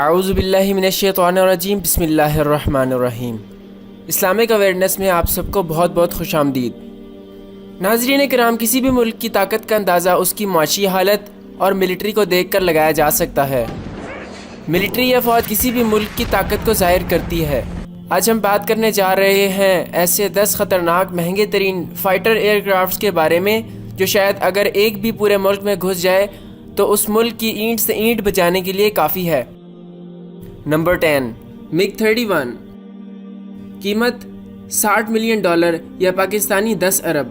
اعوذ باللہ من الشیطان الرجیم بسم اللہ الرحمن الرحیم۔ اسلامک اویئرنیس میں آپ سب کو بہت بہت خوش آمدید۔ ناظرین کرام، کسی بھی ملک کی طاقت کا اندازہ اس کی معاشی حالت اور ملٹری کو دیکھ کر لگایا جا سکتا ہے۔ ملٹری یا فوج کسی بھی ملک کی طاقت کو ظاہر کرتی ہے۔ آج ہم بات کرنے جا رہے ہیں ایسے 10 خطرناک مہنگے ترین فائٹر ایئر کرافٹس کے بارے میں جو شاید اگر ایک بھی پورے ملک میں گھس جائے تو اس ملک کی اینٹ سے اینٹ بچانے کے لیے کافی ہے۔ Number 10، MiG 31۔ قیمت $60 ملین یا پاکستانی 10 ارب۔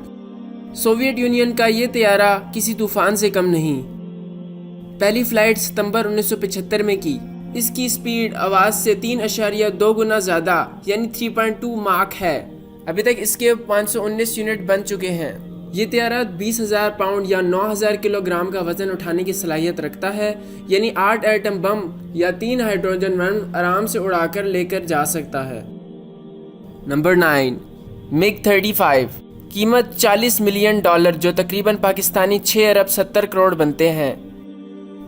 سوویت یونین کا یہ طیارہ کسی طوفان سے کم نہیں۔ پہلی فلائٹ ستمبر 1975 میں کی۔ اس کی سپیڈ آواز سے 3.2 گنا زیادہ یعنی 3.2 ماک ہے۔ ابھی تک اس کے 519 یونٹ بن چکے ہیں۔ یہ طیارہ 20,000 پاؤنڈ یا 9,000 کلو گرام کا وزن اٹھانے کی صلاحیت رکھتا ہے، یعنی 8 ایٹم بم یا 3 ہائیڈروجن بم آرام سے اڑا کر لے کر جا سکتا ہے۔ Number 9، MiG 35۔ قیمت $40 ملین جو تقریباً پاکستانی 6 ارب 70 کروڑ بنتے ہیں۔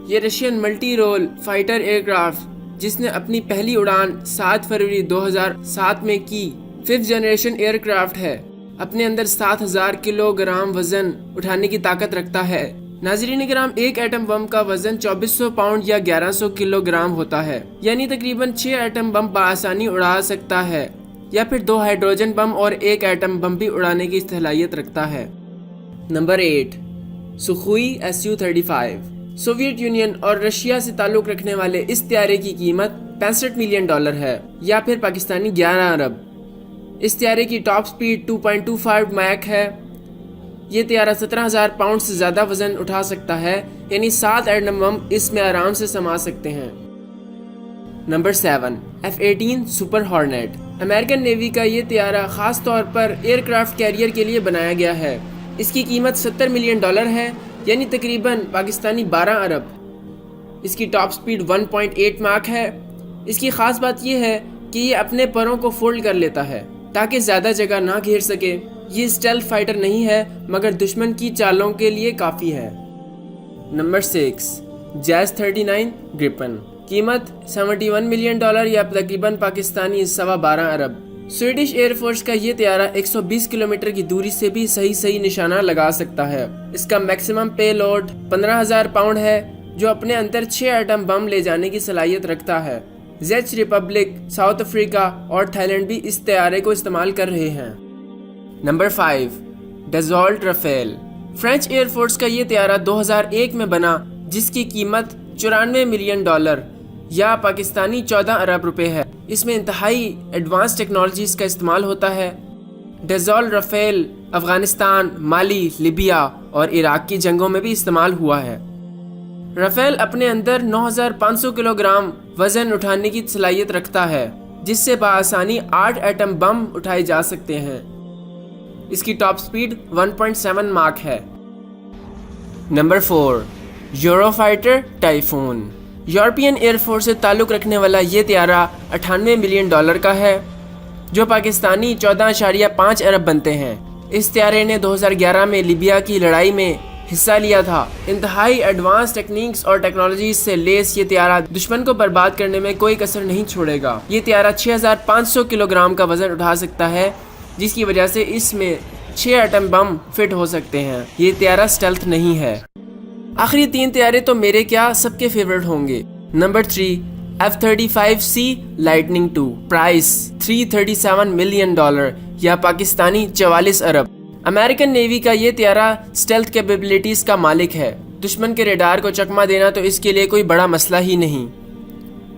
یہ Russian multi role fighter aircraft جس نے اپنی پہلی اڑان 7 فروری 2007 میں کی 5th جنریشن ایئر کرافٹ ہے۔ اپنے اندر 7,000 کلو گرام وزن اٹھانے کی طاقت رکھتا ہے۔ ناظرین کرام، ایک ایٹم بم کا وزن 2400 پاؤنڈ یا 1100 کلو گرام ہوتا ہے، یعنی تقریباً 6 ایٹم بم بآسانی اڑا سکتا ہے، یا پھر 2 ہائیڈروجن بم اور 1 ایٹم بم بھی اڑانے کی صلاحیت رکھتا ہے۔ Number 8، Sukhoi Su-35۔ Soviet union اور رشیا سے تعلق رکھنے والے اس طیارے کی قیمت $65 ملین ہے، یا پھر پاکستانی 11 ارب۔ اس طیارے کی ٹاپ سپیڈ 2.25 میک ہے۔ یہ طیارہ 17,000 پاؤنڈ سے زیادہ وزن اٹھا سکتا ہے، یعنی 7 ایٹم بم اس میں آرام سے سما سکتے ہیں۔ نمبر 7، F-18 Super Hornet. American Navy کا یہ طیارہ خاص طور پر ایئر کرافٹ کیریئر کے لیے بنایا گیا ہے۔ اس کی قیمت $70 ملین ہے، یعنی تقریباً پاکستانی 12 ارب۔ اس کی ٹاپ سپیڈ 1.8 ماک ہے۔ اس کی خاص بات یہ ہے کہ یہ اپنے پروں کو فولڈ کر لیتا ہے تاکہ زیادہ جگہ نہ گھیر سکے۔ یہ اسٹیلتھ فائٹر نہیں ہے مگر دشمن کی چالوں کے لیے کافی ہے۔ نمبر 6، جیز 39 گریپن۔ قیمت $71 ملین یا تقریباً پاکستانی 12.25 ارب۔ سویڈش ایئر فورس کا یہ طیارہ 120 کلومیٹر کی دوری سے بھی صحیح نشانہ لگا سکتا ہے۔ اس کا میکسیمم پے لوڈ 15,000 پاؤنڈ ہے، جو اپنے اندر 6 ایٹم بم لے جانے کی صلاحیت رکھتا ہے۔ چیک ریپبلک، ساؤتھ افریقہ اور تھائی لینڈ بھی اس طیارے کو استعمال کر رہے ہیں۔ نمبر 5، Dassault Rafale. French Air Force کا یہ طیارہ 2001 میں بنا، جس کی قیمت $94 ملین یا پاکستانی 14 ارب روپے ہے۔ اس میں انتہائی ایڈوانس ٹیکنالوجیز کا استعمال ہوتا ہے۔ ڈیزالٹ رافیل افغانستان، مالی، لیبیا اور عراق کی جنگوں میں بھی استعمال ہوا ہے۔ رافیل اپنے اندر 9,500 کلو گرام وزن اٹھانے کی صلاحیت رکھتا ہے، جس سے بآسانی 8 ایٹم بم اٹھائے جا سکتے ہیں۔ اس کی ٹاپ سپیڈ 1.7 ماک ہے۔ نمبر 4، Eurofighter Typhoon. European Air Force سے تعلق رکھنے والا یہ طیارہ $98 ملین کا ہے، جو پاکستانی 14.5 ارب بنتے ہیں۔ اس طیارے نے 2011 میں لیبیا کی لڑائی میں حصہ لیا تھا۔ انتہائی ایڈوانس ٹیکنیکس اور ٹیکنالوجیز سے لیس یہ طیارہ دشمن کو برباد کرنے میں کوئی کسر نہیں چھوڑے گا۔ یہ طیارہ 6,500 کلو گرام کا وزن اٹھا سکتا ہے، جس کی وجہ سے اس میں 6 ایٹم بم فٹ ہو سکتے ہیں۔ یہ طیارہ اسٹیلتھ نہیں ہے۔ آخری 3 طیارے تو میرے کیا سب کے فیورٹ ہوں گے۔ Number 3، F-35C Lightning 2۔ Price $337 million یا پاکستانی 44 ارب۔ امریکن نیوی کا یہ طیارہ اسٹیلتھ کیپیبلٹیز کا مالک ہے۔ دشمن کے ریڈار کو چکما دینا تو اس کے لیے کوئی بڑا مسئلہ ہی نہیں۔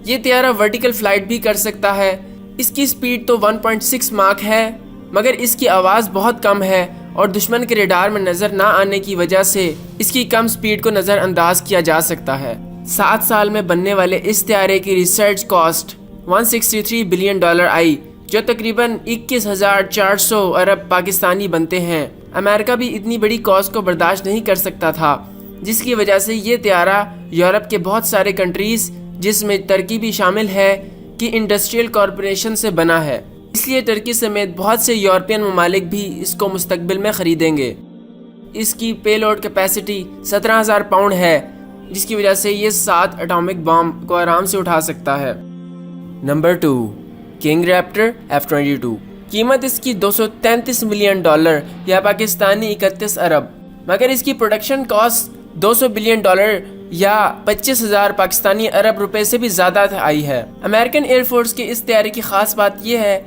یہ طیارہ ورٹیکل فلائٹ بھی کر سکتا ہے۔ اس کی سپیڈ تو 1.6 ماک ہے، مگر اس کی آواز بہت کم ہے اور دشمن کے ریڈار میں نظر نہ آنے کی وجہ سے اس کی کم سپیڈ کو نظر انداز کیا جا سکتا ہے۔ 7 سال میں بننے والے اس طیارے کی ریسرچ کاسٹ $163 بلین آئی، جو تقریباً 21,400 ارب پاکستانی بنتے ہیں۔ امریکہ بھی اتنی بڑی کاسٹ کو برداشت نہیں کر سکتا تھا، جس کی وجہ سے یہ طیارہ یورپ کے بہت سارے کنٹریز، جس میں ترکی بھی شامل ہے، کی انڈسٹریل کارپوریشن سے بنا ہے۔ اس لیے ترکی سمیت بہت سے یورپین ممالک بھی اس کو مستقبل میں خریدیں گے۔ اس کی پے لوڈ کیپیسٹی 17,000 پاؤنڈ ہے، جس کی وجہ سے یہ 7 اٹامک بم کو آرام سے اٹھا سکتا ہے۔ Number 2، king Raptor F-22۔ قیمت اس کی $233 ملین یا پاکستانی 31 ارب، مگر اس کی پروڈکشن کاسٹ $200 بلین یا 25,000 پاکستانی ارب روپے سے بھی زیادہ آئی ہے۔ امریکن ایئر فورس کے اس طیارے کی خاص بات یہ ہے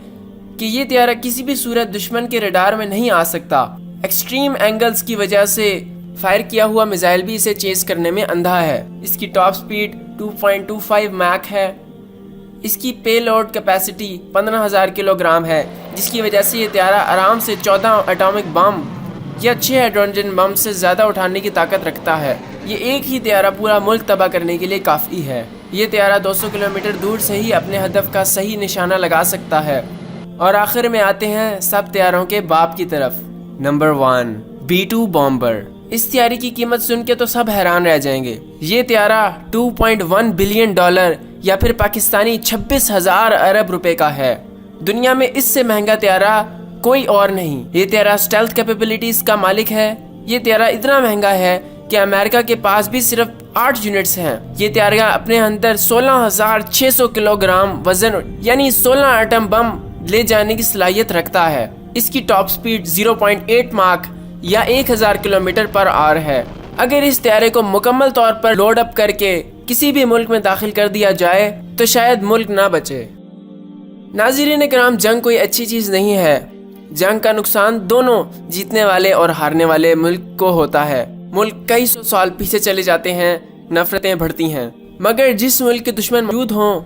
کہ یہ طیارہ کسی بھی صورت دشمن کے ریڈار میں نہیں آ سکتا۔ ایکسٹریم اینگلز کی وجہ سے فائر کیا ہوا میزائل بھی اسے چیز کرنے میں اندھا ہے۔ اس کی ٹاپ سپیڈ 2.25 میک ہے۔ اس کی پے لوڈ کیپیسٹی 15,000 کلو گرام ہے، جس کی وجہ سے یہ طیارہ آرام سے 14 اٹامک بم یا 6 ہائیڈروجن بم سے زیادہ اٹھانے کی طاقت رکھتا ہے۔ یہ ایک ہی طیارہ پورا ملک تباہ کرنے کے لیے کافی ہے۔ یہ طیارہ 200 کلومیٹر دور سے ہی اپنے ہدف کا صحیح نشانہ لگا سکتا ہے۔ اور آخر میں آتے ہیں سب طیاروں کے باپ کی طرف۔ Number 1، B-2 bomber. اس طیارے کی قیمت سن کے تو سب حیران رہ جائیں گے۔ یہ طیارہ $2.1 بلین یا پھر پاکستانی 26,000 ارب روپے کا ہے۔ دنیا میں اس سے مہنگا طیارہ کوئی اور نہیں۔ یہ طیارہ سٹیلتھ کیپیبلٹیز کا مالک ہے۔ یہ طیارہ اتنا مہنگا ہے کہ امریکہ کے پاس بھی صرف 8 یونٹس ہیں۔ یہ طیارہ اپنے اندر 16,600 کلو گرام وزن یعنی 16 ایٹم بم لے جانے کی صلاحیت رکھتا ہے۔ اس کی ٹاپ سپیڈ 0.8 ماک یا 1000 کلومیٹر پر آور ہے۔ اگر اس طیارے کو مکمل طور پر لوڈ اپ کر کے کسی بھی ملک میں داخل کر دیا جائے تو شاید ملک نہ بچے۔ ناظرین کرام، جنگ کوئی اچھی چیز نہیں ہے۔ جنگ کا نقصان دونوں جیتنے والے اور ہارنے والے ملک کو ہوتا ہے۔ ملک کئی سو سال پیچھے چلے جاتے ہیں، نفرتیں بڑھتی ہیں، مگر جس ملک کے دشمن موجود ہوں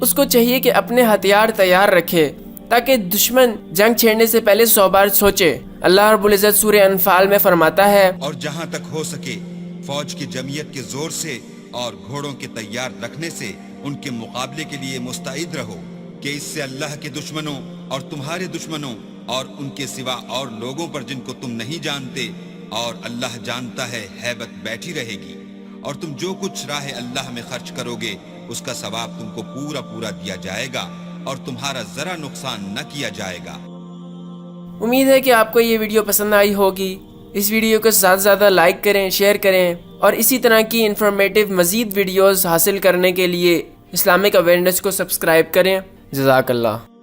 اس کو چاہیے کہ اپنے ہتھیار تیار رکھے تاکہ دشمن جنگ چھیڑنے سے پہلے 100 بار سوچے۔ اللہ رب العزت سورہ انفال میں فرماتا ہے، اور جہاں تک ہو سکے فوج کی جمعیت کے زور سے اور گھوڑوں کے تیار رکھنے سے ان کے مقابلے کے لیے مستعد رہو کہ اس سے اللہ کے دشمنوں اور تمہارے دشمنوں اور ان کے سوا اور لوگوں پر جن کو تم نہیں جانتے اور اللہ جانتا ہے ہیبت بیٹھی رہے گی، اور تم جو کچھ راہ اللہ میں خرچ کرو گے اس کا ثواب تم کو پورا پورا دیا جائے گا اور تمہارا ذرا نقصان نہ کیا جائے گا۔ امید ہے کہ آپ کو یہ ویڈیو پسند آئی ہوگی۔ اس ویڈیو کو زیادہ سے زیادہ لائک کریں، شیئر کریں، اور اسی طرح کی انفارمیٹیو مزید ویڈیوز حاصل کرنے کے لیے اسلامک اویئرنیس کو سبسکرائب کریں۔ جزاک اللہ۔